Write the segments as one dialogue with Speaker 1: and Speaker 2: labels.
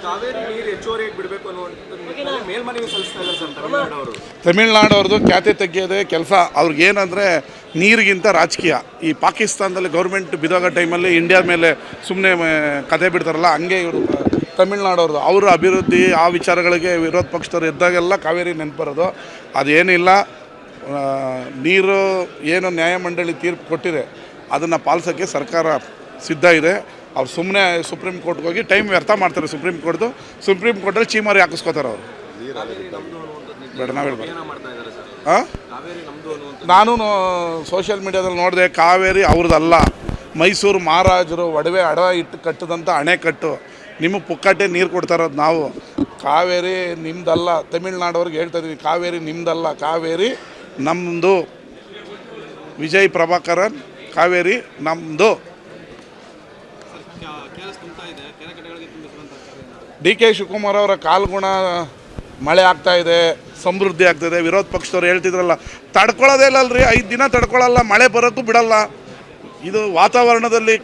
Speaker 1: ಕಾವೇರಿ ನೀರು ಹೆಚ್ಚುವರಿಯಾಗಿ ಬಿಡಬೇಕು ಅನ್ನುವಂಥ ಮೇಲ್ಮನವಿ ಸಲ್ಲಿಸ್ತಾ ಇಲ್ಲ ಸರ್ ತಮಿಳುನಾಡು.
Speaker 2: ತಮಿಳ್ನಾಡವ್ರದ್ದು ಖ್ಯಾತೆ ತೆಗೆಯೋದೇ ಕೆಲಸ. ಅವ್ರಿಗೇನಂದರೆ ನೀರಿಗಿಂತ ರಾಜಕೀಯ. ಈ ಪಾಕಿಸ್ತಾನದಲ್ಲಿ ಗೌರ್ಮೆಂಟ್ ಬಿದ್ದೋಗೋ ಟೈಮಲ್ಲಿ ಇಂಡಿಯಾ ಮೇಲೆ ಸುಮ್ಮನೆ ಕತೆ ಬಿಡ್ತಾರಲ್ಲ, ಹಂಗೆ ಇವರು ತಮಿಳ್ನಾಡವ್ರದ್ದು ಅವರ ಅಭಿವೃದ್ಧಿ ಆ ವಿಚಾರಗಳಿಗೆ ವಿರೋಧ ಪಕ್ಷದವ್ರು ಎದ್ದಾಗೆಲ್ಲ ಕಾವೇರಿ ನೆನಪರೋದು. ಅದೇನಿಲ್ಲ, ನೀರು ಏನು ನ್ಯಾಯಮಂಡಳಿ ತೀರ್ಪು ಕೊಟ್ಟಿದೆ ಅದನ್ನು ಪಾಲಿಸೋಕ್ಕೆ ಸರ್ಕಾರ ಸಿದ್ಧ ಇದೆ. ಅವ್ರು ಸುಮ್ಮನೆ ಸುಪ್ರೀಂ ಕೋರ್ಟ್ಗೆ ಹೋಗಿ ಟೈಮ್ ವ್ಯರ್ಥ ಮಾಡ್ತಾರೆ. ಸುಪ್ರೀಂ ಕೋರ್ಟಲ್ಲಿ ಚೀಮಾರಿ ಹಾಕಿಸ್ಕೋತಾರೆ ಅವರು. ಬೇಡ ನಾವು ಹೇಳ್ಬೋದು. ಹಾಂ, ನಾನು ಸೋಷಿಯಲ್ ಮೀಡಿಯಾದಲ್ಲಿ ನೋಡಿದೆ, ಕಾವೇರಿ ಅವ್ರದ್ದಲ್ಲ, ಮೈಸೂರು ಮಹಾರಾಜರು ಒಡವೆ ಅಡ ಇಟ್ಟು ಕಟ್ಟಿದಂಥ ಅಣೆಕಟ್ಟು. ನಿಮಗೆ ಪುಕ್ಕಟ್ಟೆ ನೀರು ಕೊಡ್ತಾ ಇರೋದು ನಾವು. ಕಾವೇರಿ ನಿಮ್ಮದಲ್ಲ. ತಮಿಳ್ನಾಡವ್ರಿಗೆ ಹೇಳ್ತಾ ಇದ್ದೀವಿ, ಕಾವೇರಿ ನಿಮ್ಮದಲ್ಲ, ಕಾವೇರಿ ನಮ್ಮದು. ವಿಜಯ್ ಪ್ರಭಾಕರನ್, ಕಾವೇರಿ ನಮ್ಮದು. ಡಿ ಕೆ ಶಿವಕುಮಾರ್ ಅವರ ಕಾಲ್ಗುಣ ಮಳೆ ಆಗ್ತಾಯಿದೆ, ಸಮೃದ್ಧಿ ಆಗ್ತಾಯಿದೆ. ವಿರೋಧ ಪಕ್ಷದವ್ರು ಹೇಳ್ತಿದ್ರಲ್ಲ, ತಡ್ಕೊಳ್ಳೋದೇ ಇಲ್ಲಲ್ರಿ, 5 ದಿನ ತಡ್ಕೊಳ್ಳಲ್ಲ, ಮಳೆ ಬರೋಕ್ಕೂ ಬಿಡಲ್ಲ. ಇದು ವಾತಾವರಣದಲ್ಲಿ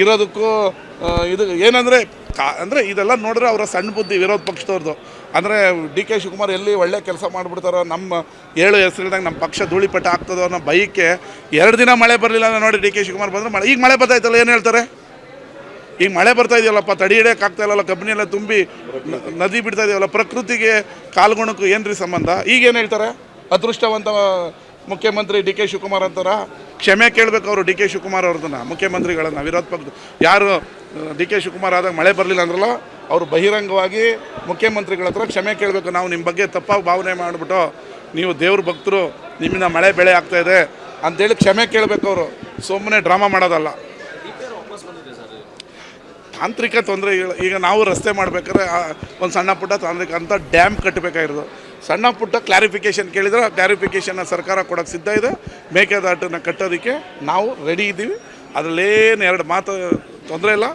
Speaker 2: ಇರೋದಕ್ಕೂ ಇದು ಏನಂದರೆ ಅಂದರೆ ಇದೆಲ್ಲ ನೋಡಿದ್ರೆ ಅವರ ಸಣ್ಣ ಬುದ್ಧಿ ವಿರೋಧ ಪಕ್ಷದವ್ರದ್ದು. ಅಂದರೆ ಡಿ ಕೆ ಶಿವಕುಮಾರ್ ಎಲ್ಲಿ ಒಳ್ಳೆ ಕೆಲಸ ಮಾಡಿಬಿಡ್ತಾರೋ, ನಮ್ಮ ಹೆಸರಿದಾಗ ನಮ್ಮ ಪಕ್ಷ ಧೂಳಿಪಟ ಆಗ್ತದೋ ಅನ್ನೋ ಬೈಕೆ 2 ದಿನ ಮಳೆ ಬರಲಿಲ್ಲ ನೋಡಿ ಡಿ ಕೆ ಶಿವಕುಮಾರ್ ಬಂದರೆ ಮಳೆ. ಈಗ ಮಳೆ ಬರ್ತಾಯಿತ್ತಲ್ಲ, ಏನು ಹೇಳ್ತಾರೆ? ಈಗ ಮಳೆ ಬರ್ತಾ ಇದೆಯಲ್ಲಪ್ಪ, ತಡಿ ಹಿಡಿಯೋಕ್ಕಾಗ್ತಾಯಿಲ್ಲಲ್ಲ, ಕಬ್ಬಿನಿ ಎಲ್ಲ ತುಂಬಿ ನದಿ ಬಿಡ್ತಾ ಇದೆಯಲ್ಲ, ಪ್ರಕೃತಿಗೆ ಕಾಲ್ಗುಣಕ್ಕೂ ಏನು ರೀ ಸಂಬಂಧ? ಈಗೇನು ಹೇಳ್ತಾರೆ? ಅದೃಷ್ಟವಂತ ಮುಖ್ಯಮಂತ್ರಿ ಡಿ ಕೆ ಶಿವಕುಮಾರ್ ಅಂತಾರ. ಕ್ಷಮೆ ಕೇಳಬೇಕು ಅವರು ಡಿ ಕೆ ಶಿವಕುಮಾರ್ ಅವ್ರದನ್ನ, ಮುಖ್ಯಮಂತ್ರಿಗಳನ್ನು. ವಿರೋಧ ಪಕ್ಷ ಯಾರು ಡಿ ಕೆ ಶಿವಕುಮಾರ್ ಆದಾಗ ಮಳೆ ಬರಲಿಲ್ಲ ಅಂದ್ರಲ್ಲ, ಅವರು ಬಹಿರಂಗವಾಗಿ ಮುಖ್ಯಮಂತ್ರಿಗಳ ಹತ್ರ ಕ್ಷಮೆ ಕೇಳಬೇಕು. ನಾವು ನಿಮ್ಮ ಬಗ್ಗೆ ತಪ್ಪಾಗಿ ಭಾವನೆ ಮಾಡಿಬಿಟ್ಟು, ನೀವು ದೇವ್ರ ಭಕ್ತರು, ನಿಮ್ಮಿಂದ ಮಳೆ ಬೆಳೆ ಆಗ್ತಾಯಿದೆ ಅಂಥೇಳಿ ಕ್ಷಮೆ ಕೇಳಬೇಕು ಅವರು, ಸುಮ್ಮನೆ ಡ್ರಾಮಾ ಮಾಡೋದಲ್ಲ. ತಾಂತ್ರಿಕ ತೊಂದರೆ. ಈಗ ನಾವು ರಸ್ತೆ ಮಾಡಬೇಕಾದ್ರೆ ಒಂದು ಸಣ್ಣ ಪುಟ್ಟ ತಾಂತ್ರಿಕ ಅಂತ ಡ್ಯಾಮ್ ಕಟ್ಟಬೇಕಾಗಿರೋದು. ಸಣ್ಣ ಪುಟ್ಟ ಕ್ಲಾರಿಫಿಕೇಷನ್ ಕೇಳಿದರೆ ಕ್ಲಾರಿಫಿಕೇಷನ್ನ ಸರ್ಕಾರ ಕೊಡೋಕ್ಕೆ ಸಿದ್ಧ ಇದೆ. ಮೇಕೆದಾಟನ್ನು ಕಟ್ಟೋದಕ್ಕೆ ನಾವು ರೆಡಿ ಇದ್ದೀವಿ. ಅದರಲ್ಲೇನು 2 ಮಾತು ತೊಂದರೆ ಇಲ್ಲ.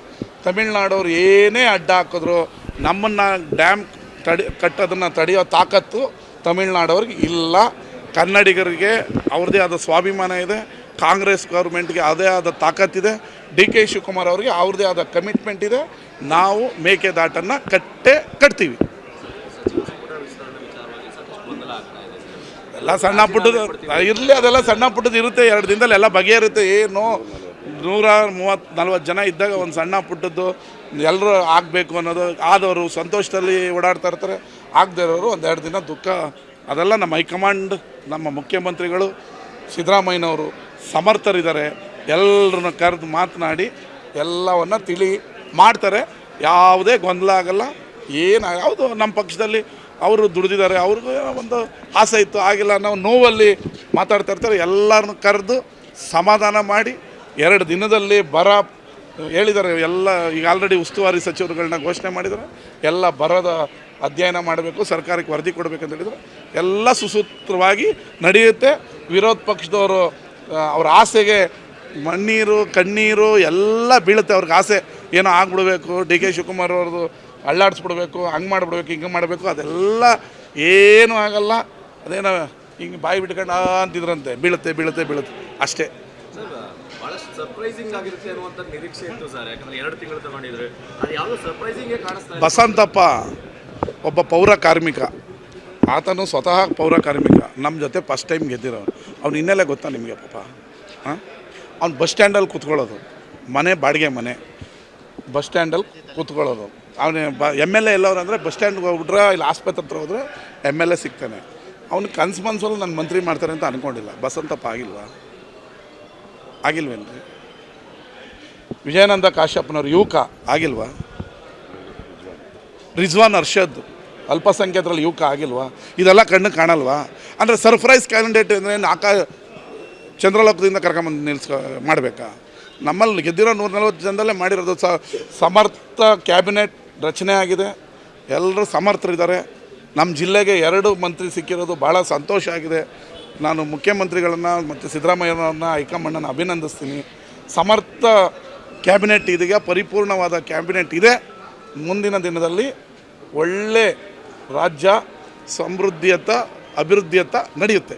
Speaker 2: ತಮಿಳ್ನಾಡವ್ರು ಏನೇ ಅಡ್ಡ ಹಾಕಿದ್ರು ನಮ್ಮನ್ನು ಡ್ಯಾಮ್ ಕಟ್ಟೋದನ್ನು ತಡೆಯೋ ತಾಕತ್ತು ತಮಿಳ್ನಾಡವ್ರಿಗೆ ಇಲ್ಲ. ಕನ್ನಡಿಗರಿಗೆ ಅವ್ರದ್ದೇ ಆದ ಸ್ವಾಭಿಮಾನ ಇದೆ. ಕಾಂಗ್ರೆಸ್ ಗೌರ್ಮೆಂಟ್ಗೆ ಅದೇ ಆದ ತಾಕತ್ತಿದೆ. ಡಿ ಕೆ ಶಿವಕುಮಾರ್ ಅವರಿಗೆ ಅವ್ರದ್ದೇ ಆದ ಕಮಿಟ್ಮೆಂಟ್ ಇದೆ. ನಾವು ಮೇಕೆದಾಟನ್ನು ಕಟ್ತೀವಿ. ಎಲ್ಲ ಸಣ್ಣ ಪುಟ್ಟದ್ದು ಇರಲಿ, ಅದೆಲ್ಲ ಸಣ್ಣ ಪುಟ್ಟದ್ದು ಇರುತ್ತೆ. 2 ದಿನದಲ್ಲಿ ಎಲ್ಲ ಬಗೆಯಿರುತ್ತೆ. ಏನು 130-40 ಜನ ಇದ್ದಾಗ ಒಂದು ಸಣ್ಣ ಪುಟ್ಟದ್ದು ಎಲ್ಲರೂ ಆಗಬೇಕು ಅನ್ನೋದು. ಆದವರು ಸಂತೋಷದಲ್ಲಿ ಓಡಾಡ್ತಾ ಇರ್ತಾರೆ, ಆಗದೇ ಇರೋರು 1-2 ದಿನ ದುಃಖ. ಅದೆಲ್ಲ ನಮ್ಮ ಹೈಕಮಾಂಡ್, ನಮ್ಮ ಮುಖ್ಯಮಂತ್ರಿಗಳು ಸಿದ್ದರಾಮಯ್ಯನವರು ಸಮರ್ಥರಿದ್ದಾರೆ. ಎಲ್ಲರನ್ನ ಕರೆದು ಮಾತನಾಡಿ ಎಲ್ಲವನ್ನು ತಿಳಿ ಮಾಡ್ತಾರೆ. ಯಾವುದೇ ಗೊಂದಲ ಆಗಲ್ಲ. ಯಾವುದು ನಮ್ಮ ಪಕ್ಷದಲ್ಲಿ ಅವರು ದುಡಿದಿದ್ದಾರೆ, ಅವ್ರಿಗೂ ಒಂದು ಆಸೆ ಇತ್ತು, ಆಗಿಲ್ಲ, ನಾವು ನೋವಲ್ಲಿ ಮಾತಾಡ್ತಾ ಇರ್ತಾರೆ. ಎಲ್ಲರನ್ನು ಕರೆದು ಸಮಾಧಾನ ಮಾಡಿ 2 ದಿನದಲ್ಲಿ ಬರ ಹೇಳಿದ್ದಾರೆ. ಎಲ್ಲ ಈಗ ಆಲ್ರೆಡಿ ಉಸ್ತುವಾರಿ ಸಚಿವರುಗಳನ್ನ ಘೋಷಣೆ ಮಾಡಿದ್ದಾರೆ. ಎಲ್ಲ ಬರದ ಅಧ್ಯಯನ ಮಾಡಬೇಕು, ಸರ್ಕಾರಕ್ಕೆ ವರದಿ ಕೊಡಬೇಕಂತ ಹೇಳಿದ್ರು. ಎಲ್ಲ ಸುಸೂತ್ರವಾಗಿ ನಡೆಯುತ್ತೆ. ವಿರೋಧ ಪಕ್ಷದವರು ಅವ್ರ ಆಸೆಗೆ ಮಣ್ಣೀರು ಕಣ್ಣೀರು ಎಲ್ಲ ಬೀಳುತ್ತೆ. ಅವ್ರಿಗೆ ಆಸೆ ಏನೋ ಆಗ್ಬಿಡ್ಬೇಕು, ಡಿ ಕೆ ಶಿವಕುಮಾರ್ ಅವ್ರದ್ದು ಅಳ್ಳಾಡಿಸ್ಬಿಡ್ಬೇಕು, ಹಂಗೆ ಮಾಡಿಬಿಡ್ಬೇಕು, ಹಿಂಗೆ ಮಾಡಬೇಕು. ಅದೆಲ್ಲ ಏನೂ ಆಗಲ್ಲ. ಅದೇನೋ ಹಿಂಗೆ ಬಾಯಿ ಬಿಟ್ಕೊಂಡು ಅಂತಿದ್ರಂತೆ, ಬೀಳುತ್ತೆ ಬೀಳುತ್ತೆ ಬೀಳುತ್ತೆ ಅಷ್ಟೇ.
Speaker 1: ಬಹಳಷ್ಟು ಸರ್ಪ್ರೈಸಿಂಗ್ ಆಗಿರುತ್ತೆ ಅನ್ನುವಂಥ ನಿರೀಕ್ಷೆ ಇತ್ತು ಸರ್. ಯಾಕಂದರೆ 2 ತಿಂಗಳು ತಗೊಂಡಿದ್ರೆ ಅದು ಯಾವುದೋ ಸರ್ಪ್ರೈಸಿಂಗೇ ಕಾಣಿಸ್ತಾ ಇದೆ.
Speaker 2: ಬಸಂತಪ್ಪ ಒಬ್ಬ ಪೌರ ಕಾರ್ಮಿಕ, ಆತನು ಸ್ವತಃ ಪೌರ ಕಾರ್ಮಿಕ, ನಮ್ಮ ಜೊತೆ ಫಸ್ಟ್ ಟೈಮ್ ಗೆದ್ದಿರೋನು. ಅವ್ನು ಹಿನ್ನೆಲೆ ಗೊತ್ತಾ ನಿಮಗೆ ಪಾಪ? ಅವ್ನು ಬಸ್ ಸ್ಟ್ಯಾಂಡಲ್ಲಿ ಕೂತ್ಕೊಳ್ಳೋದು, ಮನೆ ಬಾಡಿಗೆ ಮನೆ, ಬಸ್ ಸ್ಟ್ಯಾಂಡಲ್ಲಿ ಕೂತ್ಕೊಳ್ಳೋದು. ಅವನು MLA ಎಲ್ಲವ್ರು ಅಂದರೆ ಬಸ್ ಸ್ಟ್ಯಾಂಡ್ಗೆ ಹೋಗ್ಬಿಟ್ರೆ, ಇಲ್ಲಿ ಆಸ್ಪತ್ರೆ ಹತ್ರ ಹೋದರೆ MLA ಸಿಗ್ತಾನೆ. ಅವ್ನಿಗೆ ಕನ್ಸಲ್ಲಿ ನನ್ನ ಮಂತ್ರಿ ಮಾಡ್ತಾರೆ ಅಂತ ಅಂದ್ಕೊಂಡಿಲ್ಲ. ಬಸಂತಪ್ಪ ಆಗಿಲ್ವೇನ್ರಿ? ವಿಜಯಾನಂದ ಕಾಶ್ಯಪ್ನವ್ರು ಯುವಕ ಆಗಿಲ್ವಾ? ರಿಜ್ವಾನ್ ಅರ್ಷದ್ ಅಲ್ಪಸಂಖ್ಯಾತರಲ್ಲಿ ಯುವಕ ಆಗಿಲ್ವಾ? ಇದೆಲ್ಲ ಕಣ್ಣು ಕಾಣಲ್ವಾ? ಅಂದರೆ ಸರ್ಪ್ರೈಸ್ ಕ್ಯಾಂಡಿಡೇಟ್ ಅಂದರೆ ಚಂದ್ರಲೋಕದಿಂದ ಕರ್ಕೊಂಬಂದು ಮಾಡಬೇಕಾ? ನಮ್ಮಲ್ಲಿ ಗೆದ್ದಿರೋ 140 ಜನದಲ್ಲೇ ಮಾಡಿರೋದು. ಸಮರ್ಥ ಕ್ಯಾಬಿನೆಟ್ ರಚನೆ ಆಗಿದೆ, ಎಲ್ಲರೂ ಸಮರ್ಥರಿದ್ದಾರೆ. ನಮ್ಮ ಜಿಲ್ಲೆಗೆ 2 ಮಂತ್ರಿ ಸಿಕ್ಕಿರೋದು ಭಾಳ ಸಂತೋಷ ಆಗಿದೆ. ನಾನು ಮುಖ್ಯಮಂತ್ರಿಗಳನ್ನು ಮತ್ತು ಸಿದ್ದರಾಮಯ್ಯವ್ರನ್ನ, ಹೈಕಮಾಂಡನ್ನು ಅಭಿನಂದಿಸ್ತೀನಿ. ಸಮರ್ಥ ಕ್ಯಾಬಿನೆಟ್ ಇದೀಗ ಪರಿಪೂರ್ಣವಾದ ಕ್ಯಾಬಿನೆಟ್ ಇದೆ. ಮುಂದಿನ ದಿನದಲ್ಲಿ ಒಳ್ಳೆ ರಾಜ್ಯ ಸಮೃದ್ಧಿಯತ್ತ ಅಭಿವೃದ್ಧಿಯತ್ತ ನಡೆಯುತ್ತೆ.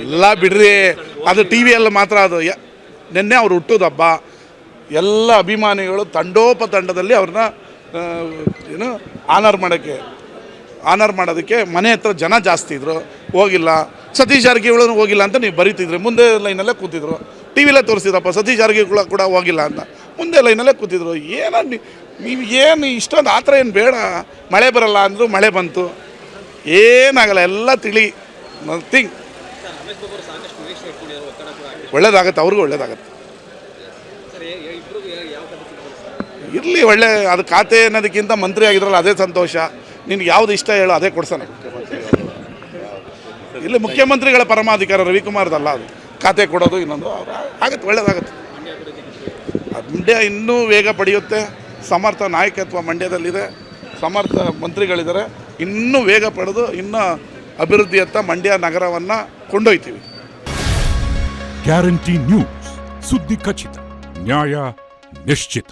Speaker 2: ಎಲ್ಲ ಬಿಡ್ರಿ, ಅದು ಟಿ ವಿಯಲ್ಲಿ ಮಾತ್ರ. ಅದು ನಿನ್ನೆ ಅವ್ರು ಹುಟ್ಟೋದು ಹಬ್ಬ. ಎಲ್ಲ ಅಭಿಮಾನಿಗಳು ತಂಡೋಪತಂಡದಲ್ಲಿ ಅವ್ರನ್ನ ಏನು ಆನರ್ ಮಾಡೋದಕ್ಕೆ ಮನೆ ಹತ್ರ ಜನ ಜಾಸ್ತಿ ಇದ್ದರು, ಹೋಗಿಲ್ಲ. ಸತೀಶ್ ಜಾರಕಿಹೊಳಿ ಹೋಗಿಲ್ಲ ಅಂತ ನೀವು ಬರೀತಿದ್ರಿ, ಮುಂದೆ ಲೈನಲ್ಲೇ ಕೂತಿದ್ರು. ಟಿ ವಿಲೇ ತೋರಿಸಿದ್ರಪ್ಪ ಸತೀಶ್ ಜಾರಕಿಹೊಳಿ ಕೂಡ ಹೋಗಿಲ್ಲ ಅಂತ, ಮುಂದೆ ಲೈನಲ್ಲೇ ಕೂತಿದ್ರು. ಏನೋ ನೀವು ಏನು ಇಷ್ಟೊಂದು ಆ ಥರ ಏನು ಬೇಡ. ಮಳೆ ಬರಲ್ಲ ಅಂದರು, ಮಳೆ ಬಂತು. ಏನಾಗಲ್ಲ, ಎಲ್ಲ ತಿಳಿ ನಥಿಂಗ್. ಒಳ್ಳೇದಾಗತ್ತೆ, ಅವ್ರಿಗೂ ಒಳ್ಳೇದಾಗತ್ತೆ. ಇರಲಿ, ಒಳ್ಳೆ ಅದು ಖಾತೆ ಅನ್ನೋದಕ್ಕಿಂತ ಮಂತ್ರಿ ಆಗಿದ್ರಲ್ಲ ಅದೇ ಸಂತೋಷ. ನಿನ್ಗೆ ಯಾವುದು ಇಷ್ಟ ಹೇಳು, ಅದೇ ಕೊಡ್ಸೋಣ. ಇಲ್ಲಿ ಮುಖ್ಯಮಂತ್ರಿಗಳ ಪರಮಾಧಿಕಾರ ರವಿಕುಮಾರ್ದಲ್ಲ ಅದು, ಖಾತೆ ಕೊಡೋದು ಇನ್ನೊಂದು. ಆಗುತ್ತೆ, ಒಳ್ಳೇದಾಗುತ್ತೆ. ಮಂಡ್ಯ ಇನ್ನೂ ವೇಗ ಪಡೆಯುತ್ತೆ. ಸಮರ್ಥ ನಾಯಕತ್ವ ಮಂಡ್ಯದಲ್ಲಿದೆ, ಸಮರ್ಥ ಮಂತ್ರಿಗಳಿದ್ದಾರೆ. ಇನ್ನೂ ವೇಗ ಪಡೆದು ಇನ್ನೂ ಅಭಿವೃದ್ಧಿಯತ್ತ ಮಂಡ್ಯ ನಗರವನ್ನು ಕೊಂಡೊಯ್ತೀವಿ.
Speaker 3: ಗ್ಯಾರಂಟಿ ನ್ಯೂಸ್, ಸುದ್ದಿ ಖಚಿತ, ನ್ಯಾಯ ನಿಶ್ಚಿತ.